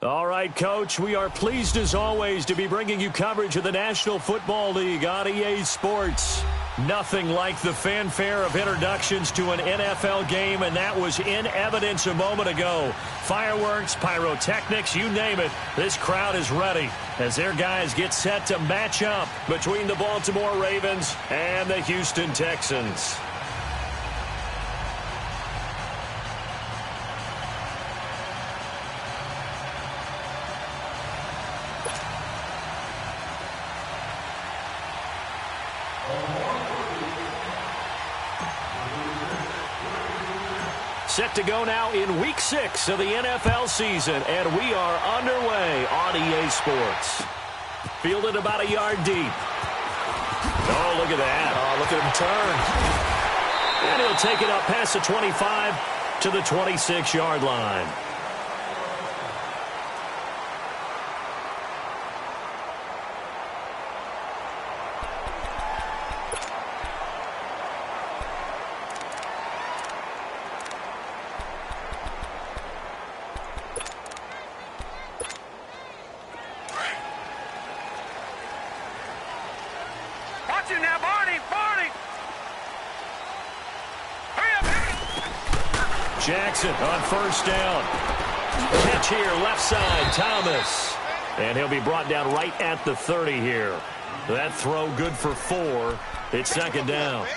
All right, Coach, we are pleased as always to be bringing you coverage of the National Football League on EA Sports. Nothing like the fanfare of introductions to an NFL game, and that was in evidence a moment ago. Fireworks, pyrotechnics, you name it, this crowd is ready as their guys get set to match up between the Baltimore Ravens and the Houston Texans. Set to go now in Week 6 of the NFL season, and we are underway on EA Sports. Fielded about a yard deep. Oh, look at that. Oh, look at him turn. And he'll take it up past the 25 to the 26-yard line. Jackson on first down. Catch here, left side, Thomas. And he'll be brought down right at the 30 here. That throw good for 4. It's second down.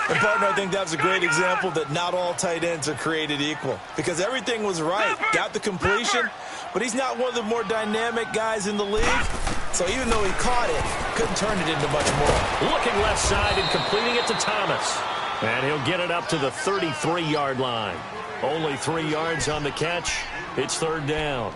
And, partner, I think that's a great example that not all tight ends are created equal. Because everything was right. Got the completion, but he's not one of the more dynamic guys in the league. So even though he caught it, couldn't turn it into much more. Looking left side and completing it to Thomas. And he'll get it up to the 33-yard line. Only 3 yards on the catch. It's third down.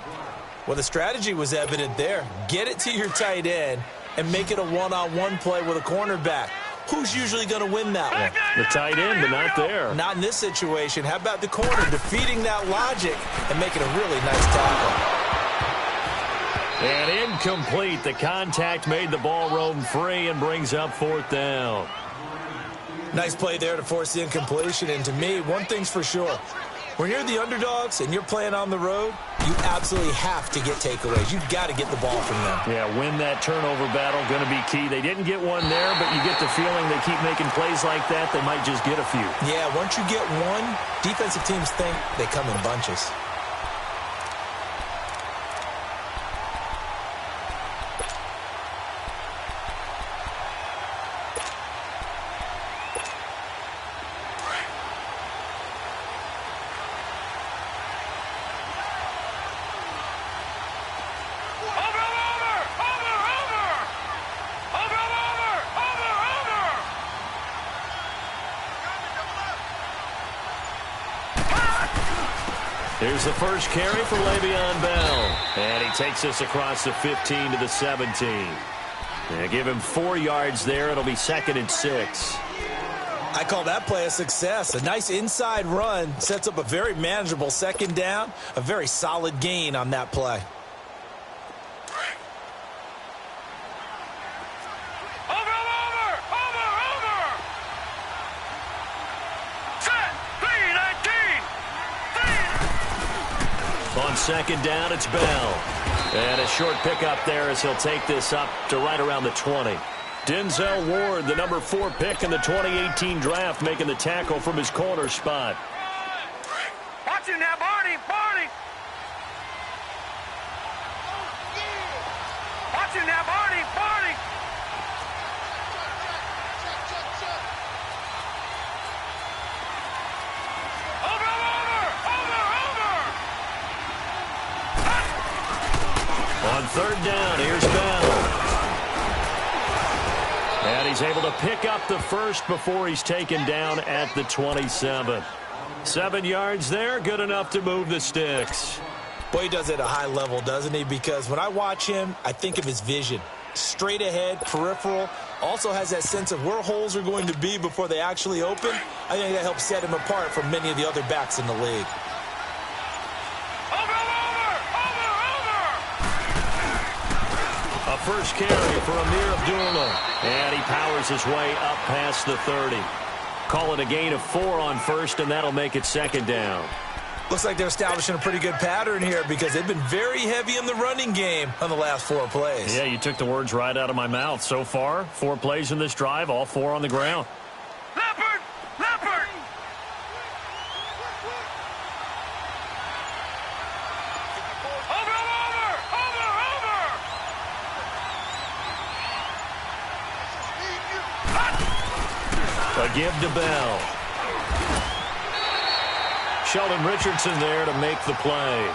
Well, the strategy was evident there. Get it to your tight end and make it a one-on-one play with a cornerback. Who's usually going to win that one? The tight end, but not there. Not in this situation. How about the corner defeating that logic and making a really nice tackle? And incomplete. The contact made the ball roam free and brings up fourth down. Nice play there to force the incompletion. And to me, one thing's for sure. When you're the underdogs and you're playing on the road, you absolutely have to get takeaways. You've got to get the ball from them. Yeah, win that turnover battle, going to be key. They didn't get one there, but you get the feeling they keep making plays like that, they might just get a few. Yeah, once you get one, defensive teams think they come in bunches. Here's the first carry for Le'Veon Bell. And he takes us across the 15 to the 17. And give him 4 yards there. It'll be 2nd and 6. I call that play a success. A nice inside run sets up a very manageable second down. A very solid gain on that play. On second down, it's Bell. And a short pickup there as he'll take this up to right around the 20. Denzel Ward, the number 4 pick in the 2018 draft, making the tackle from his corner spot. Watch him now, Barney! Barney! Watch him now, Barney! Barney! On third down, here's Bell. And he's able to pick up the first before he's taken down at the 27. 7 yards there, good enough to move the sticks. Boy, he does it at a high level, doesn't he? Because when I watch him, I think of his vision. Straight ahead, peripheral, also has that sense of where holes are going to be before they actually open. I think that helps set him apart from many of the other backs in the league. A first carry for Amir Abdullah. And he powers his way up past the 30. Call it a gain of 4 on first, and that'll make it second down. Looks like they're establishing a pretty good pattern here because they've been very heavy in the running game on the last 4 plays. Yeah, you took the words right out of my mouth. So far, 4 plays in this drive, all 4 on the ground. Leopard! Leopard! Over! A give to Bell. Sheldon Richardson there to make the play.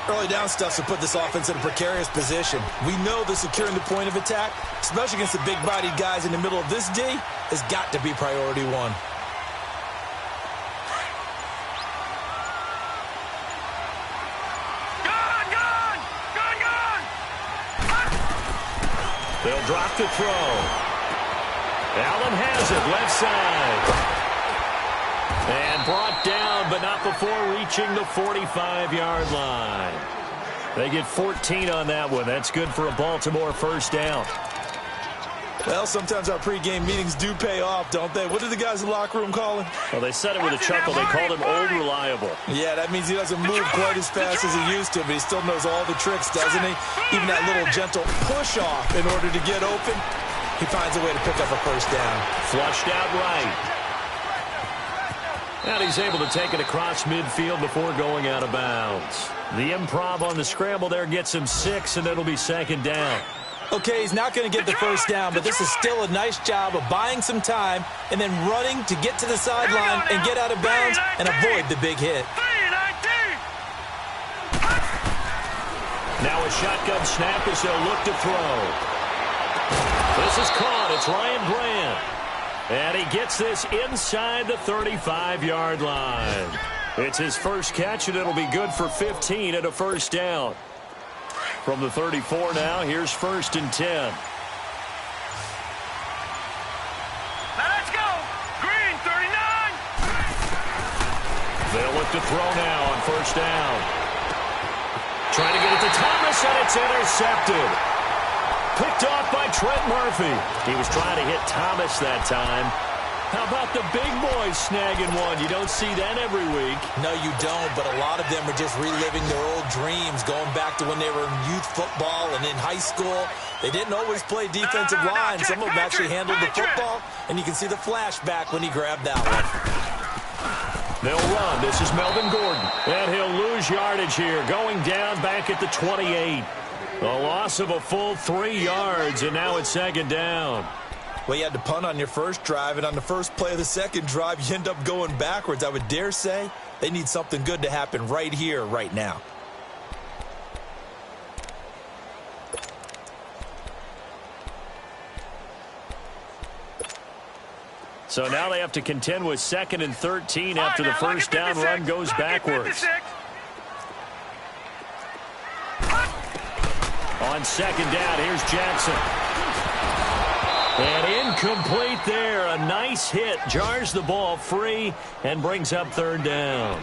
Early down stuff to put this offense in a precarious position. We know that securing the point of attack, especially against the big-bodied guys in the middle of this D, has got to be priority 1. They'll drop the throw. Allen has it, left side. And brought down, but not before reaching the 45-yard line. They get 14 on that one. That's good for a Baltimore first down. Well, sometimes our pregame meetings do pay off, don't they? What do the guys in the locker room call him? Well, they said it with a chuckle. They called him Old Reliable. Yeah, that means he doesn't move quite as fast as he used to, but he still knows all the tricks, doesn't he? Even that little gentle push-off in order to get open, he finds a way to pick up a first down. Flushed out right. And he's able to take it across midfield before going out of bounds. The improv on the scramble there gets him 6, and it'll be second down. Okay, he's not going to get the first down, but this is still a nice job of buying some time and then running to get to the sideline and get out of bounds and avoid the big hit. Now a shotgun snap as they'll look to throw. This is caught. It's Ryan Grant. And he gets this inside the 35-yard line. It's his first catch, and it'll be good for 15 and a first down. From the 34 now, here's 1st and 10. Now let's go. Green, 39. They'll look to throw now on first down. Trying to get it to Thomas, and it's intercepted. Picked off by Trent Murphy. He was trying to hit Thomas that time. How about the big boys snagging one? You don't see that every week. No, you don't, but a lot of them are just reliving their old dreams, going back to when they were in youth football and in high school. They didn't always play defensive line. Some of them actually handled the football, and you can see the flashback when he grabbed that one. They'll run. This is Melvin Gordon. And he'll lose yardage here, going down back at the 28. A loss of a full 3 yards, and now it's second down. Well, you had to punt on your first drive, and on the first play of the second drive, you end up going backwards. I would dare say they need something good to happen right here, right now. So now they have to contend with 2nd and 13 after the first down run goes backwards. On second down, here's Jackson. And incomplete there. A nice hit. Jars the ball free and brings up 3rd down.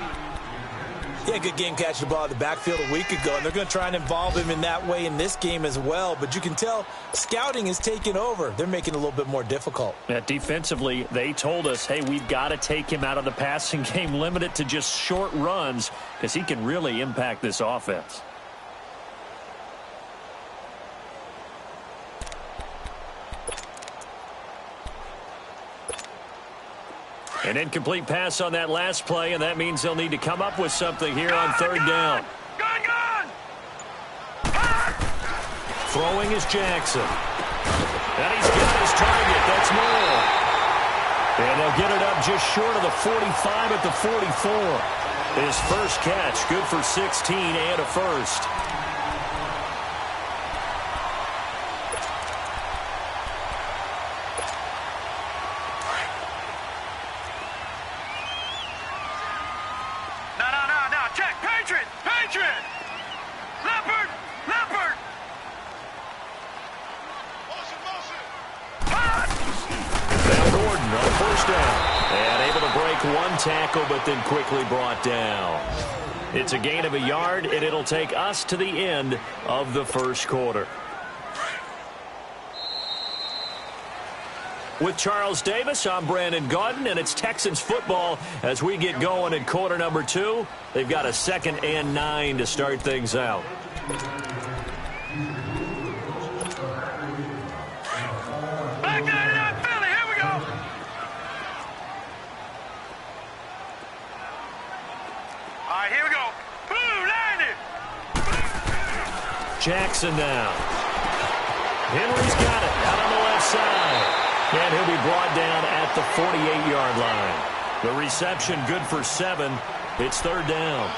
Yeah, good game catching the ball in the backfield a week ago, and they're going to try and involve him in that way in this game as well. But you can tell scouting is taking over. They're making it a little bit more difficult. Defensively, they told us, hey, we've got to take him out of the passing game, limit it to just short runs, because he can really impact this offense. An incomplete pass on that last play, and that means they'll need to come up with something here on 3rd down. Throwing is Jackson. And he's got his target. That's more. And they'll get it up just short of the 45 at the 44. His first catch, good for 16 and a first. Tackle, but then quickly brought down. It's a gain of a yard, and it'll take us to the end of the first quarter. With Charles Davis, I'm Brandon Gaudin, and it's Texans football as we get going in quarter number 2. They've got a 2nd and 9 to start things out. Back 99 Philly, here we go. All right, here we go. Blue, landed. Jackson now. Henry's got it out on the left side. And he'll be brought down at the 48-yard line. The reception good for 7. It's 3rd down.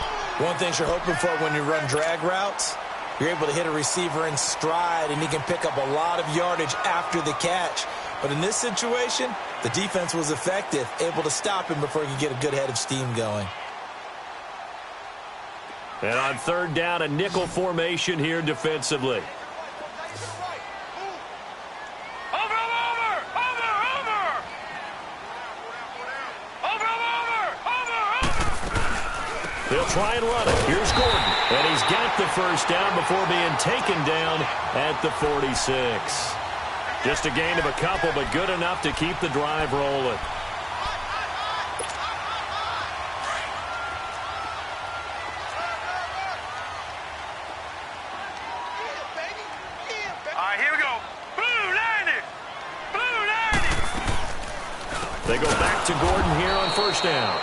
One thing you're hoping for when you run drag routes, you're able to hit a receiver in stride, and he can pick up a lot of yardage after the catch. But in this situation, the defense was effective, able to stop him before he could get a good head of steam going. And on 3rd down, a nickel formation here defensively. They'll try and run it. Here's Gordon. And he's got the 1st down before being taken down at the 46. Just a gain of a couple, but good enough to keep the drive rolling. All right, here we go. Blue, landed. Blue, landed. They go back to Gordon here on 1st down.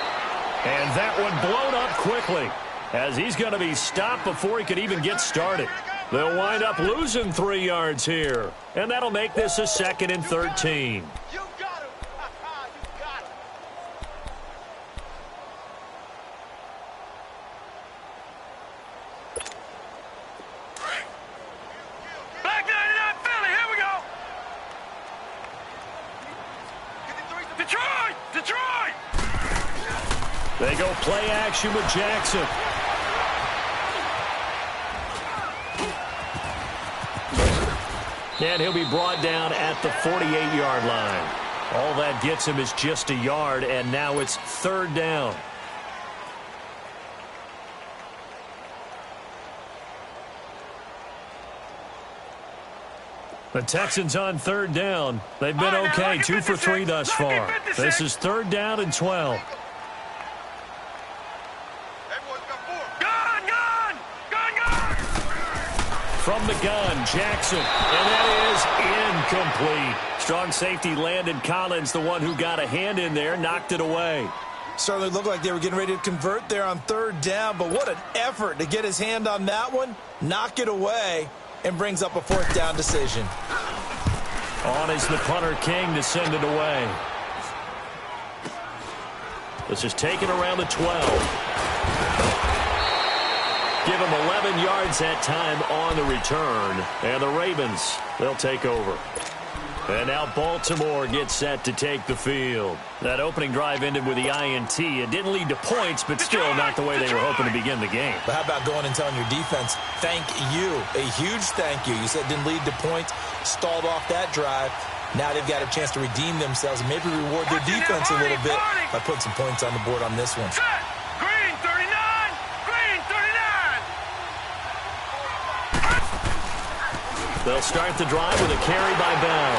And that one blown up quickly as he's going to be stopped before he could even get started. They'll wind up losing 3 yards here. And that'll make this a 2nd and 13. You got him. You got him. Back 99 Philly, here we go. Detroit! Detroit! They go play action with Jackson. And he'll be brought down at the 48-yard line. All that gets him is just a yard, and now it's 3rd down. The Texans on 3rd down. They've been okay, 2 for 3 thus far. This is 3rd down and 12. From the gun, Jackson, and that is incomplete. Strong safety Landon Collins, the one who got a hand in there, knocked it away. Certainly looked like they were getting ready to convert there on 3rd down, but what an effort to get his hand on that one, knock it away, and brings up a 4th down decision. On is the punter King to send it away. This is taken around the 12. Give him 11 yards that time on the return. And the Ravens, they'll take over. And now Baltimore gets set to take the field. That opening drive ended with the INT. It didn't lead to points, but still not the way they were hoping to begin the game. But how about going and telling your defense, thank you, a huge thank you. You said it didn't lead to points, stalled off that drive. Now they've got a chance to redeem themselves and maybe reward their defense a little bit by putting some points on the board on this one. Green 39. Green 39. They'll start the drive with a carry by Bell.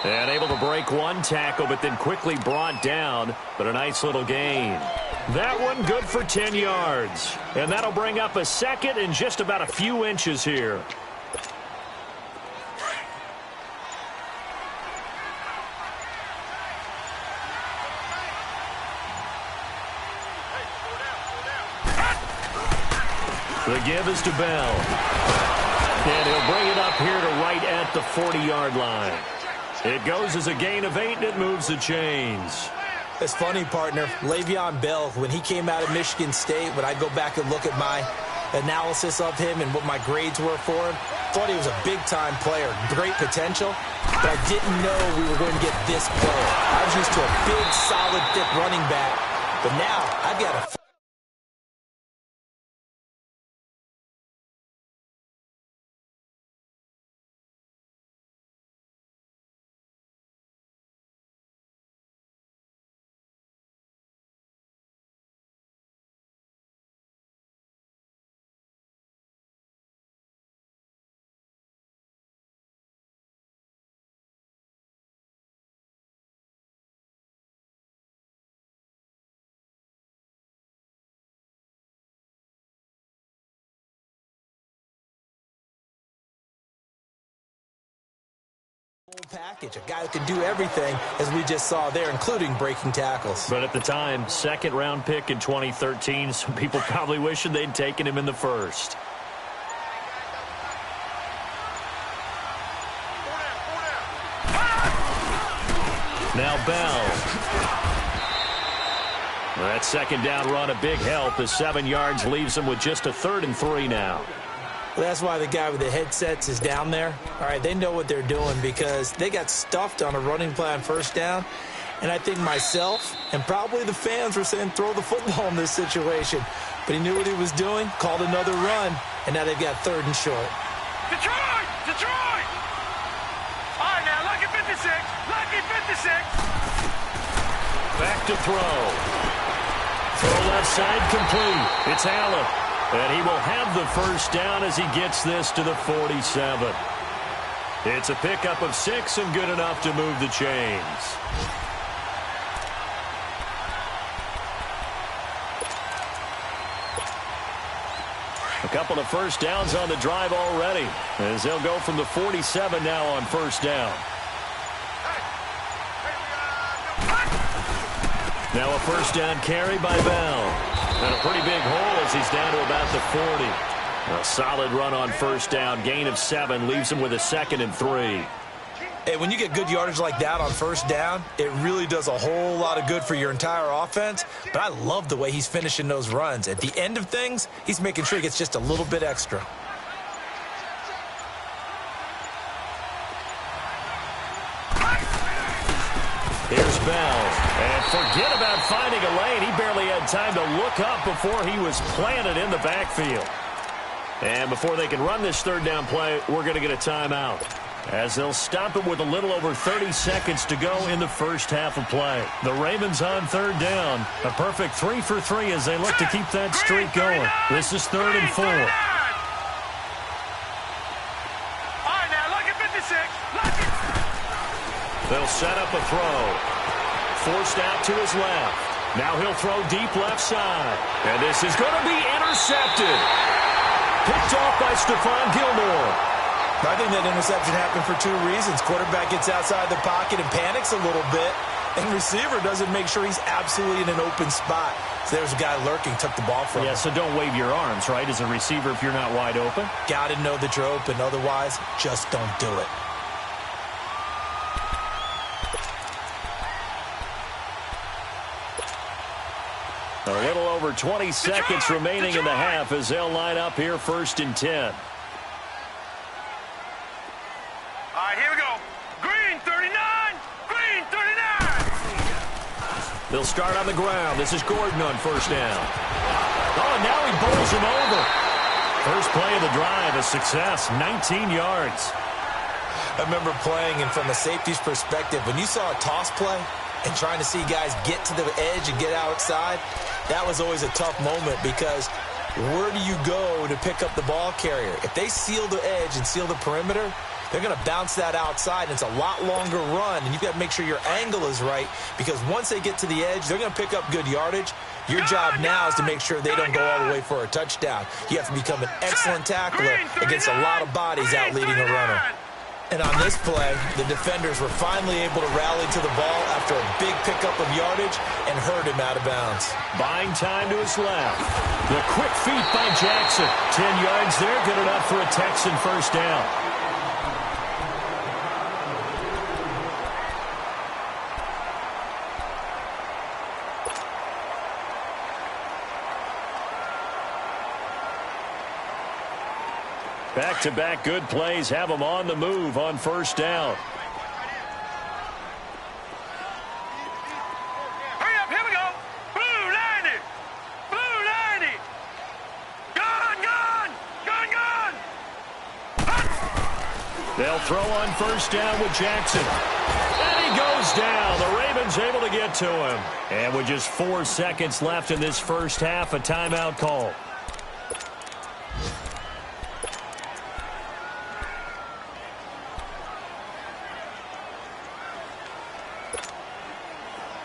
And able to break one tackle, but then quickly brought down. But a nice little gain. That one good for 10 yards. And that'll bring up a 2nd and just about a few inches here. The give is to Bell. And he'll bring it up here to right at the 40-yard line. It goes as a gain of 8, and it moves the chains. It's funny, partner. Le'Veon Bell, when he came out of Michigan State, when I go back and look at my analysis of him and what my grades were for him, thought he was a big-time player, great potential, but I didn't know we were going to get this player. I was used to a big, solid, thick running back, but now I've got a Package, a guy who can do everything, as we just saw there, including breaking tackles. But at the time, second-round pick in 2013, some people probably wishing they'd taken him in the first. Now Bell. That second down run, a big help. The 7 yards leaves him with just a 3rd and 3 now. Well, that's why the guy with the headsets is down there. All right, they know what they're doing because they got stuffed on a running play on first down. And I think myself and probably the fans were saying throw the football in this situation. But he knew what he was doing, called another run, and now they've got 3rd and short. Detroit! Detroit! All right, now, lucky 56. Lucky 56. Back to throw. Throw left side complete. It's Allen. And he will have the first down as he gets this to the 47. It's a pickup of 6 and good enough to move the chains. A couple of first downs on the drive already, as they'll go from the 47 now on first down. Now a first down carry by Bell. And a pretty big hole as he's down to about the 40. A solid run on first down. Gain of 7 leaves him with a 2nd and 3. Hey, when you get good yardage like that on first down, it really does a whole lot of good for your entire offense. But I love the way he's finishing those runs. At the end of things, he's making sure he gets just a little bit extra. Here's Bell. And forget about finding a lane. He barely had time to look up before he was planted in the backfield. And before they can run this 3rd down play, we're going to get a timeout, as they'll stop it with a little over 30 seconds to go in the first half of play. The Ravens on 3rd down. A perfect 3 for 3 as they look to keep that streak going. This is 3rd and 4. All right, now, lucky 56. Lucky. They'll set up a throw. Forced out to his left. Now he'll throw deep left side. And this is going to be intercepted. Picked off by Stephon Gilmore. I think that interception happened for 2 reasons. Quarterback gets outside the pocket and panics a little bit. And receiver doesn't make sure he's absolutely in an open spot. So there's a guy lurking, took the ball from him. Yeah, so don't wave your arms, right, as a receiver if you're not wide open. Got to know that you're open. Otherwise, just don't do it. A little over 20 seconds remaining in the half as they'll line up here 1st and 10. All right, here we go. Green 39. Green 39. They'll start on the ground. This is Gordon on first down. Oh, now he bowls him over. First play of the drive, a success, 19 yards. I remember playing, and from a safety's perspective, when you saw a toss play and trying to see guys get to the edge and get outside, that was always a tough moment because where do you go to pick up the ball carrier? If they seal the edge and seal the perimeter, they're going to bounce that outside, and it's a lot longer run, and you've got to make sure your angle is right because once they get to the edge, they're going to pick up good yardage. Your job now is to make sure they don't go all the way for a touchdown. You have to become an excellent tackler against a lot of bodies out leading a runner. And on this play, the defenders were finally able to rally to the ball after a big pickup of yardage and hurt him out of bounds. Buying time to his left. The quick feet by Jackson. 10 yards there, good enough for a Texan first down. Back-to-back good plays have them on the move on first down. Hurry up, here we go. Blue 90. Blue 90. Gun, gun. Gun, gun. They'll throw on first down with Jackson. And he goes down. The Ravens able to get to him. And with just 4 seconds left in this first half, a timeout call.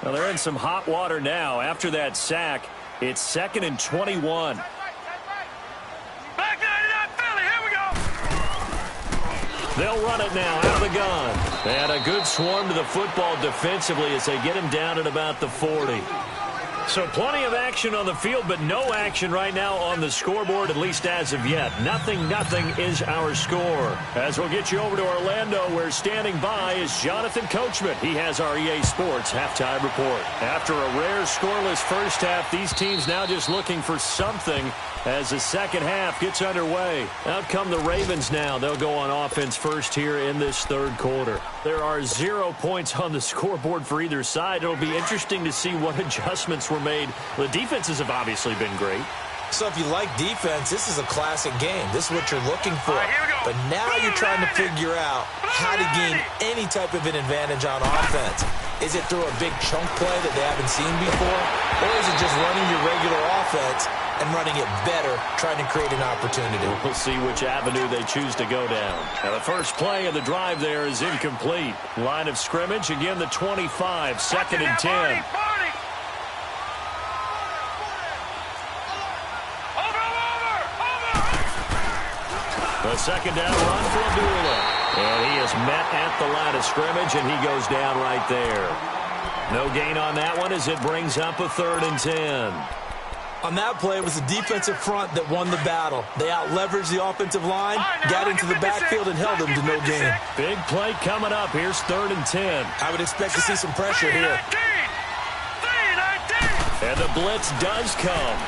Well, they're in some hot water now. After that sack, it's 2nd and 21. Back 99 Philly, here we go. They'll run it now out of the gun. And a good swarm to the football defensively as they get him down at about the 40. So plenty of action on the field, but no action right now on the scoreboard, at least as of yet. 0-0 is our score. As we'll get you over to Orlando, where standing by is Jonathan Coachman. He has our EA Sports halftime report. After a rare scoreless first half, these teams now just looking for something as the second half gets underway. Out come the Ravens now. They'll go on offense first here in this third quarter. There are 0 points on the scoreboard for either side. It'll be interesting to see what adjustments were made. The defenses have obviously been great. So if you like defense, this is a classic game. This is what you're looking for. But now you're trying to figure out how to gain any type of an advantage on offense. Is it through a big chunk play that they haven't seen before? Or is it just running your regular offense and running it better, trying to create an opportunity? We'll see which avenue they choose to go down. Now the first play of the drive there is incomplete. Line of scrimmage, again the 25, 2nd and 10. A second down run for Abdullah. And he is met at the line of scrimmage, and he goes down right there. No gain on that one as it brings up a 3rd and 10. On that play, it was the defensive front that won the battle. They out-leveraged the offensive line, got into the backfield, and held them to no gain. Big play coming up. Here's 3rd and 10. I would expect to see some pressure here. And the blitz does come.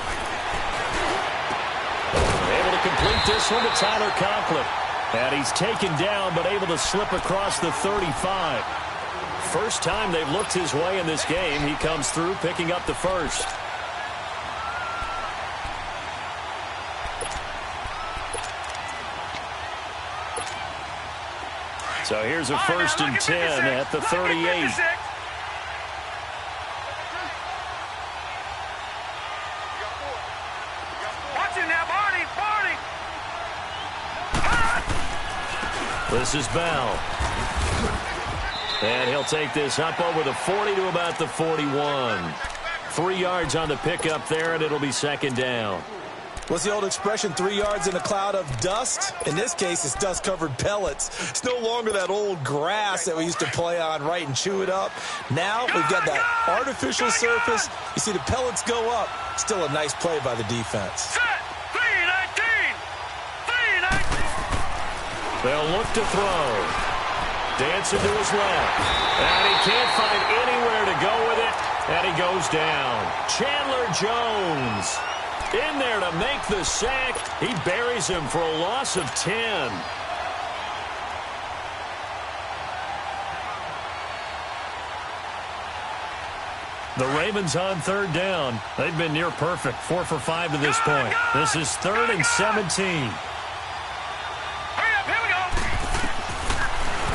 Able to complete this one to Tyler Conklin. And he's taken down, but able to slip across the 35. First time they've looked his way in this game. He comes through, picking up the first. So here's a 1st and 10 at the 38. This is Bell. And he'll take this up over the 40 to about the 41. 3 yards on the pickup there, and it'll be 2nd down. What's the old expression, 3 yards in a cloud of dust? In this case, it's dust-covered pellets. It's no longer that old grass that we used to play on, right, and chew it up. Now we've got that artificial surface. You see the pellets go up. Still a nice play by the defense. They'll look to throw. Dancing to his left. And he can't find anywhere to go with it. And he goes down. Chandler Jones in there to make the sack. He buries him for a loss of 10. The Ravens on 3rd down. They've been near perfect. 4 for 5 to this point. This is 3rd and 17.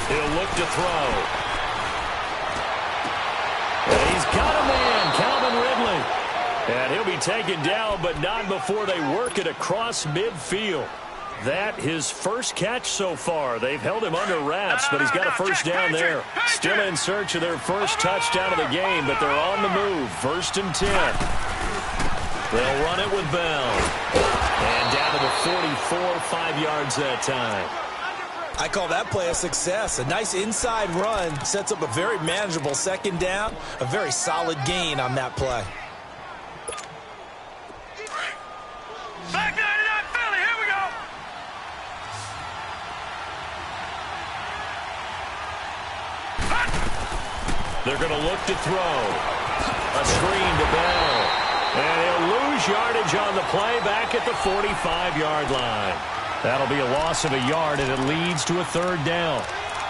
He'll look to throw. And he's got a man, Calvin Ridley. And he'll be taken down, but not before they work it across midfield. That his first catch so far. They've held him under wraps, but he's got a first down there. Still in search of their first touchdown of the game, but they're on the move. 1st and 10. They'll run it with Bell. And down to the 44, 5 yards that time. I call that play a success. A nice inside run sets up a very manageable 2nd down. A very solid gain on that play. Back 99 Philly, here we go. They're going to look to throw. A screen to Bell. And he'll lose yardage on the play back at the 45-yard line. That'll be a loss of a yard, and it leads to a 3rd down.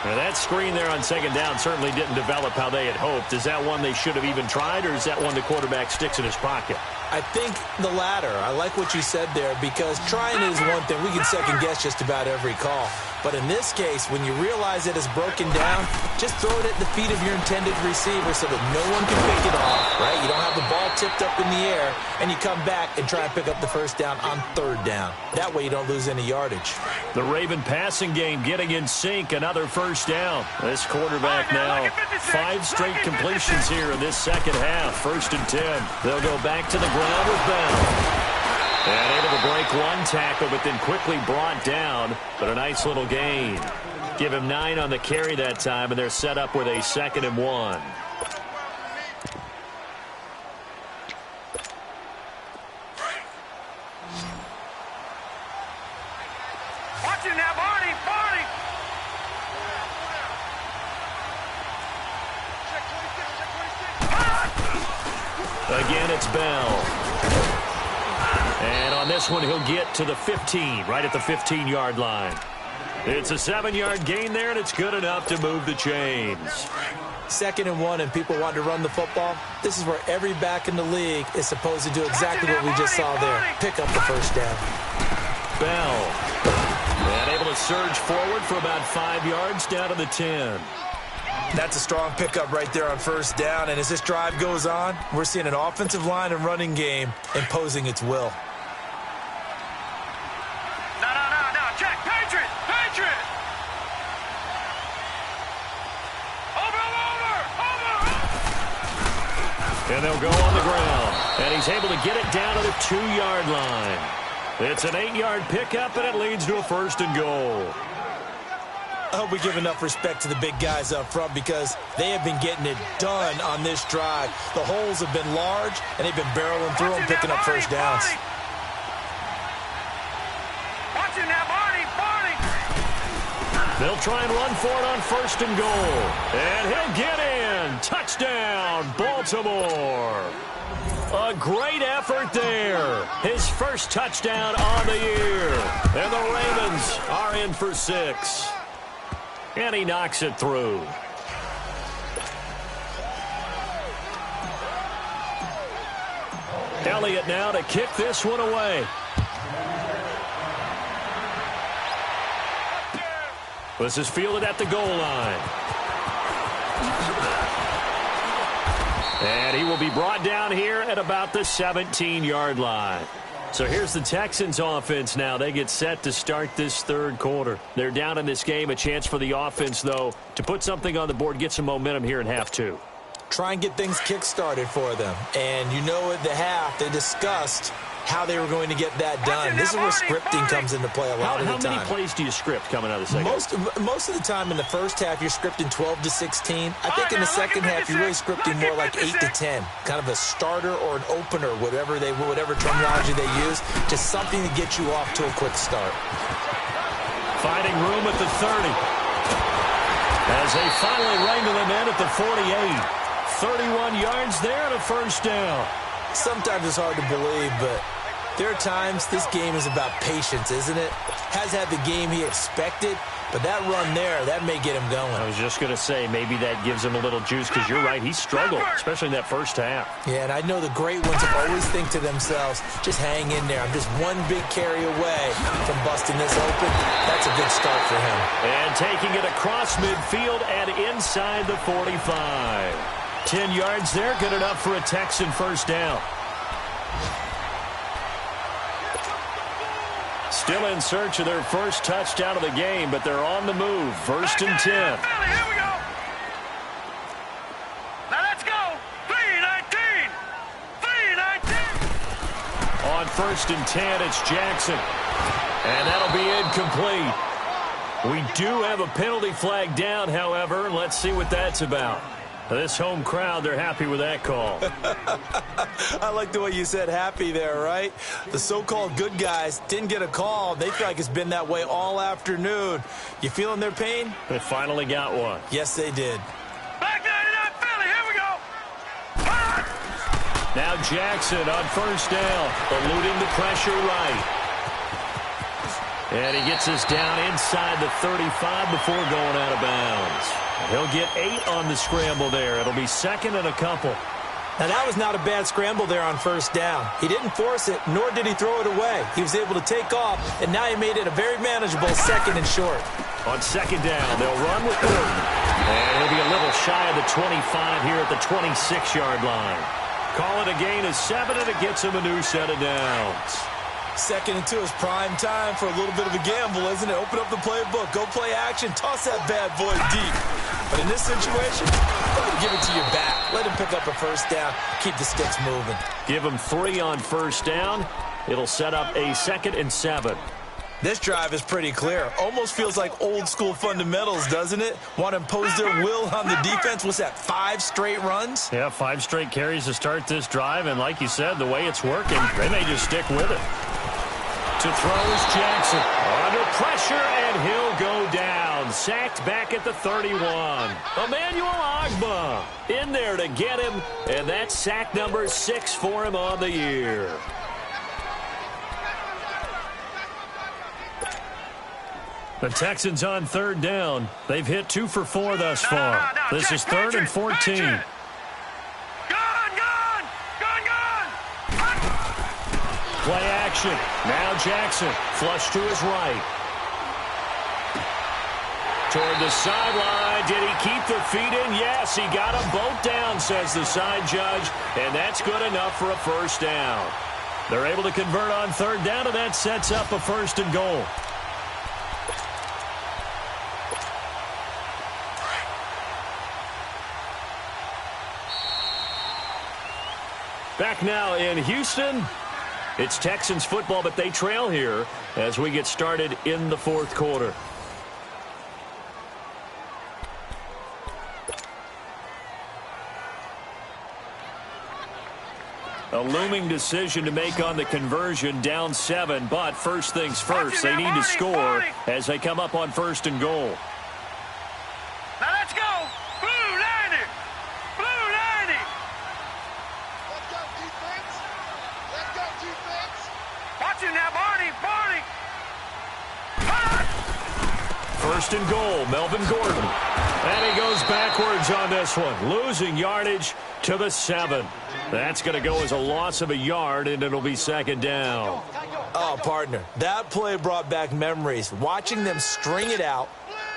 Now that screen there on 2nd down certainly didn't develop how they had hoped. Is that one they should have even tried, or is that one the quarterback sticks in his pocket? I think the latter. I like what you said there, because trying is one thing. We can second-guess just about every call. But in this case, when you realize that it's broken down, just throw it at the feet of your intended receiver so that no one can pick it off, right? You don't have the ball tipped up in the air, and you come back and try and pick up the first down on 3rd down. That way you don't lose any yardage. The Raven passing game getting in sync, another first down. This quarterback now 5 straight completions here in this second half. 1st and 10. They'll go back to the ground with Bell. And able to break one tackle, but then quickly brought down. But a nice little gain. Give him 9 on the carry that time, and they're set up with a 2nd and 1. Watch him now, Barney! Barney! Again, it's Bell. And on this one, he'll get to the 15, right at the 15-yard line. It's a 7-yard gain there, and it's good enough to move the chains. 2nd and 1, and people want to run the football. This is where every back in the league is supposed to do exactly what we just saw there. Pick up the first down. Bell. And able to surge forward for about 5 yards down to the 10. That's a strong pickup right there on first down, and as this drive goes on, we're seeing an offensive line and running game imposing its will. No, check! Patriot! Patriot! Over! And they'll go on the ground. And he's able to get it down to the 2-yard line. It's an 8-yard pickup, and it leads to a 1st and goal. I hope we give enough respect to the big guys up front because they have been getting it done on this drive. The holes have been large, and they've been barreling through them, picking up first downs. Watch him now, Barney! They'll try and run for it on 1st and goal. And he'll get in. Touchdown, Baltimore. A great effort there. His first touchdown on the year. And the Ravens are in for 6. And he knocks it through. Elliott now to kick this one away. This is fielded at the goal line. And he will be brought down here at about the 17-yard line. So here's the Texans offense now. They get set to start this 3rd quarter. They're down in this game. A chance for the offense, though, to put something on the board, get some momentum here in half 2. Try and get things kick-started for them. And you know at the half, they discussed how they were going to get that done. This is where scripting comes into play a lot of the time. How many plays do you script coming out of the second? Most of the time in the first half, you're scripting 12 to 16. I think in the second half, you're really scripting more like 8 to 10. Kind of a starter or an opener, whatever terminology they use, just something to get you off to a quick start. Finding room at the 30. As they finally wrangle him in at the 48. 31 yards there and a 1st down. Sometimes it's hard to believe, but there are times this game is about patience, isn't it? Has had the game he expected, but that run there, that may get him going. I was just going to say, maybe that gives him a little juice, because you're right, he struggled, especially in that first half. Yeah, and I know the great ones always think to themselves, just hang in there. I'm just one big carry away from busting this open. That's a good start for him. And taking it across midfield and inside the 45. 10 yards there, good enough for a Texan 1st down. Still in search of their first touchdown of the game, but they're on the move. 1st and 10. Here we go. Now let's go. 3-19. 3-19. On 1st and 10, it's Jackson. And that'll be incomplete. We do have a penalty flag down, however. Let's see what that's about. This home crowd, they're happy with that call. I like the way you said happy there, right? The so-called good guys didn't get a call. They feel like it's been that way all afternoon. You feeling their pain? They finally got one. Yes, they did. Back 99 Philly, here we go. Now Jackson on 1st down, eluding the pressure right. And he gets us down inside the 35 before going out of bounds. He'll get 8 on the scramble there. It'll be 2nd and a couple. Now, that was not a bad scramble there on 1st down. He didn't force it, nor did he throw it away. He was able to take off, and now he made it a very manageable 2nd and short. On 2nd down, they'll run with Gordon. And he'll be a little shy of the 25 here at the 26-yard line. Call it a gain of 7, and it gets him a new set of downs. 2nd and 2 is prime time for a little bit of a gamble, isn't it? Open up the playbook, go play action, toss that bad boy deep. But in this situation, let him give it to your back. Let him pick up a 1st down, keep the sticks moving. Give him 3 on 1st down, It'll set up a 2nd and 7. This drive is pretty clear. Almost feels like old school fundamentals, doesn't it? Want to impose their will on the defense. What's that, 5 straight runs? Yeah, 5 straight carries to start this drive. And like you said, the way it's working, they may just stick with it. To throw is Jackson. Under pressure, and he'll go down. Sacked back at the 31. Emmanuel Ogbah in there to get him. And that's sack number 6 for him on the year. The Texans on 3rd down. They've hit 2 for 4 thus far. This is 3rd and 14. Gun! Play action. Now Jackson. Flush to his right. Toward the sideline. Did he keep the feet in? Yes, he got them both down, says the side judge. And that's good enough for a 1st down. They're able to convert on 3rd down, and that sets up a 1st and goal. Back now in Houston. It's Texans football, but they trail here as we get started in the 4th quarter. A looming decision to make on the conversion, down 7, but first things first, they need to score as they come up on 1st and goal. Now let's go! Blue 90! Blue 90! Let's go, defense! Let's go, defense! Watch it now, Barney! Barney! 1st and goal, Melvin Gordon. And he goes backwards on this one, losing yardage to the 7. That's going to go as a loss of a yard, and it'll be 2nd down. Oh, partner, that play brought back memories. Watching them string it out,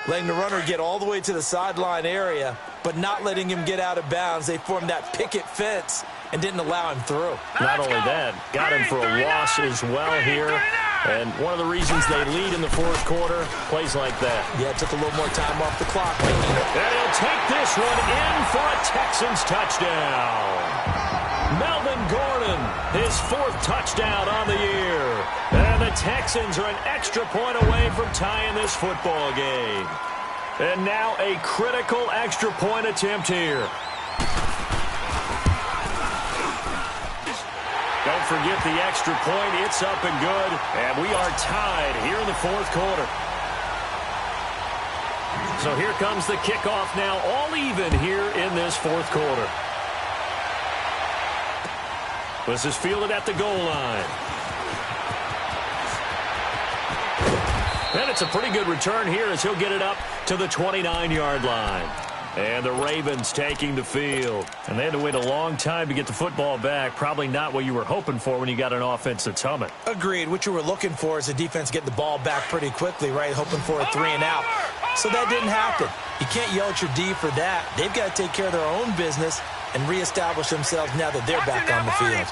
letting the runner get all the way to the sideline area, but not letting him get out of bounds. They formed that picket fence and didn't allow him through. Not only that, got him for a loss as well here. And one of the reasons they lead in the 4th quarter, plays like that. Yeah, took a little more time off the clock. And he'll take this one in for a Texans touchdown. Melvin Gordon, his 4th touchdown on the year. And the Texans are an extra point away from tying this football game. And now a critical extra point attempt here. Don't forget the extra point. It's up and good. And we are tied here in the 4th quarter. So here comes the kickoff now, all even here in this 4th quarter. This is fielded at the goal line. And it's a pretty good return here as he'll get it up to the 29-yard line. And the Ravens taking the field. And they had to wait a long time to get the football back. Probably not what you were hoping for when you got an offense that's humming. Agreed. What you were looking for is the defense getting the ball back pretty quickly, right? Hoping for a 3 and out. So that didn't happen. You can't yell at your D for that. They've got to take care of their own business and reestablish themselves now that they're back on the field.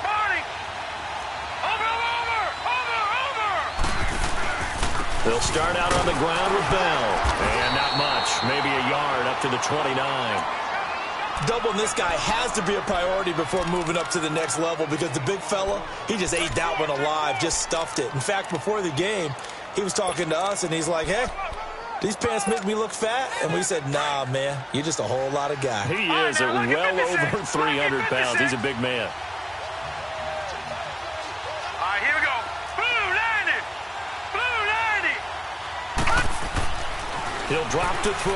They'll start out on the ground with Bell. And not much. Maybe a yard up to the 29. Doubling this guy has to be a priority before moving up to the next level because the big fella, he just ate that one alive, just stuffed it. In fact, before the game, he was talking to us, and he's like, hey, these pants make me look fat? And we said, nah, man, you're just a whole lot of guy. He is well over 300 pounds. He's a big man. All right, here we go. He'll drop to throw.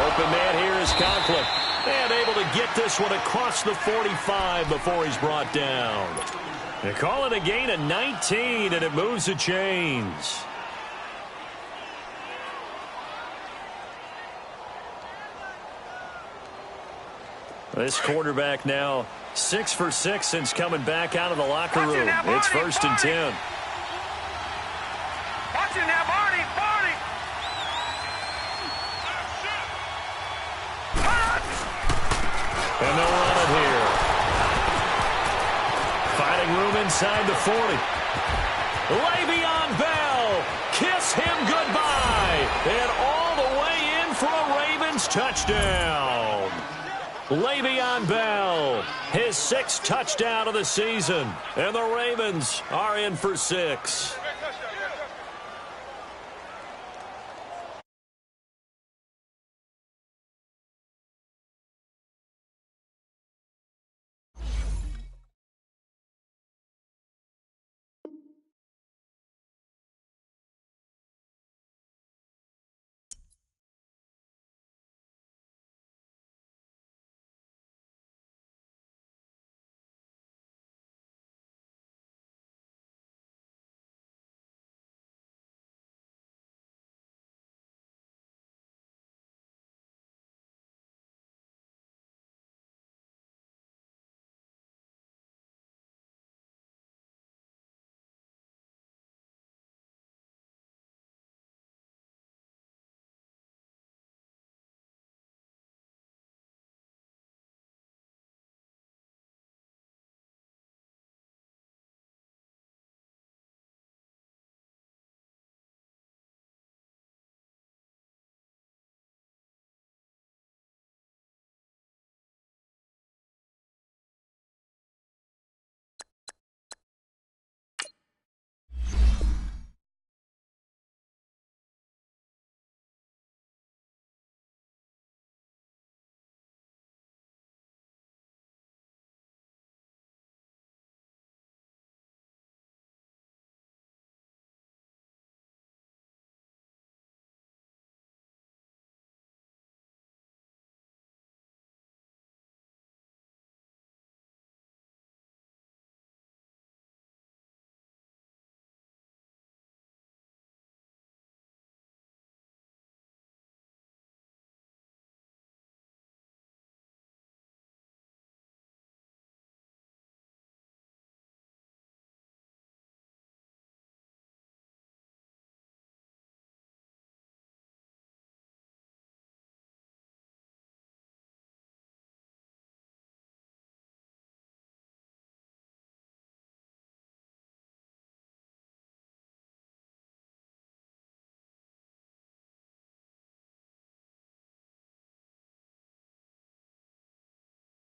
Open man here is Conklin. And able to get this one across the 45 before he's brought down. They call it a gain of 19, and it moves the chains. This quarterback now 6 for 6 since coming back out of the locker room. It's 1st and 10. Watch it now, Barney! Barney! And they'll run it here. Finding room inside the 40. Le'Veon Bell, kiss him goodbye. And all the way in for a Ravens touchdown. Le'Veon Bell, his 6th touchdown of the season. And the Ravens are in for 6.